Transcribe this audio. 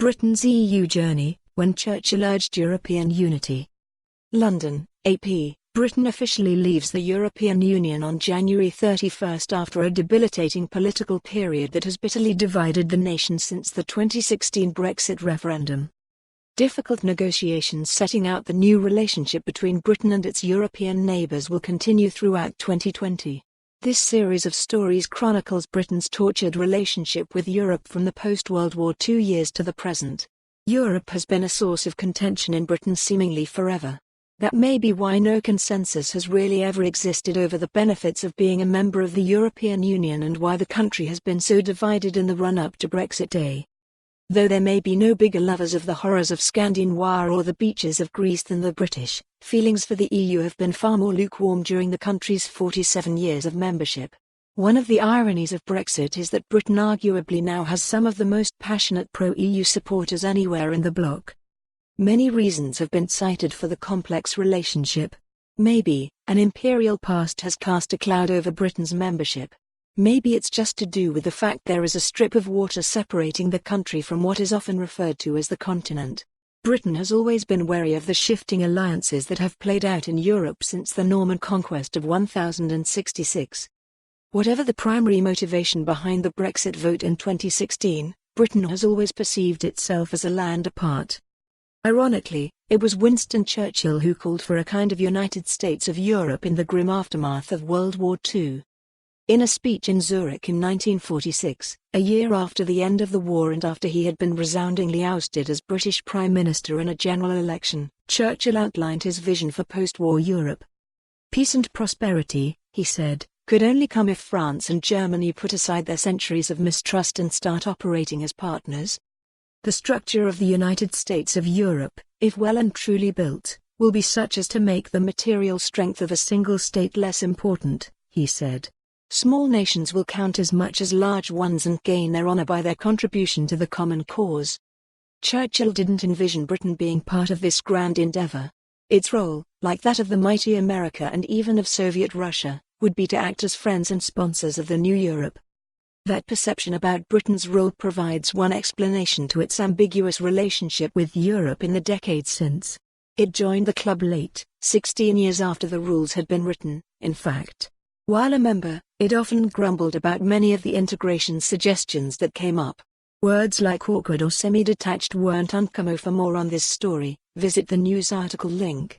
Britain's EU journey, when Churchill urged European unity. London, AP. Britain officially leaves the European Union on January 31 after a debilitating political period that has bitterly divided the nation since the 2016 Brexit referendum. Difficult negotiations setting out the new relationship between Britain and its European neighbours will continue throughout 2020. This series of stories chronicles Britain's tortured relationship with Europe from the post-World War II years to the present. Europe has been a source of contention in Britain seemingly forever. That may be why no consensus has really ever existed over the benefits of being a member of the European Union and why the country has been so divided in the run-up to Brexit Day. Though there may be no bigger lovers of the horrors of Scandinavia or the beaches of Greece than the British, feelings for the EU have been far more lukewarm during the country's 47 years of membership. One of the ironies of Brexit is that Britain arguably now has some of the most passionate pro-EU supporters anywhere in the bloc. Many reasons have been cited for the complex relationship. Maybe, an imperial past has cast a cloud over Britain's membership. Maybe it's just to do with the fact there is a strip of water separating the country from what is often referred to as the continent. Britain has always been wary of the shifting alliances that have played out in Europe since the Norman conquest of 1066. Whatever the primary motivation behind the Brexit vote in 2016, Britain has always perceived itself as a land apart. Ironically, it was Winston Churchill who called for a kind of United States of Europe in the grim aftermath of World War II. In a speech in Zurich in 1946, a year after the end of the war and after he had been resoundingly ousted as British Prime Minister in a general election, Churchill outlined his vision for post-war Europe. Peace and prosperity, he said, could only come if France and Germany put aside their centuries of mistrust and start operating as partners. The structure of the United States of Europe, if well and truly built, will be such as to make the material strength of a single state less important, he said. Small nations will count as much as large ones and gain their honor by their contribution to the common cause. Churchill didn't envision Britain being part of this grand endeavor. Its role, like that of the mighty America and even of Soviet Russia, would be to act as friends and sponsors of the new Europe. That perception about Britain's role provides one explanation to its ambiguous relationship with Europe in the decades since. It joined the club late, 16 years after the rules had been written, in fact. While a member, it often grumbled about many of the integration suggestions that came up. Words like awkward or semi-detached weren't uncommon. For more on this story, visit the news article link.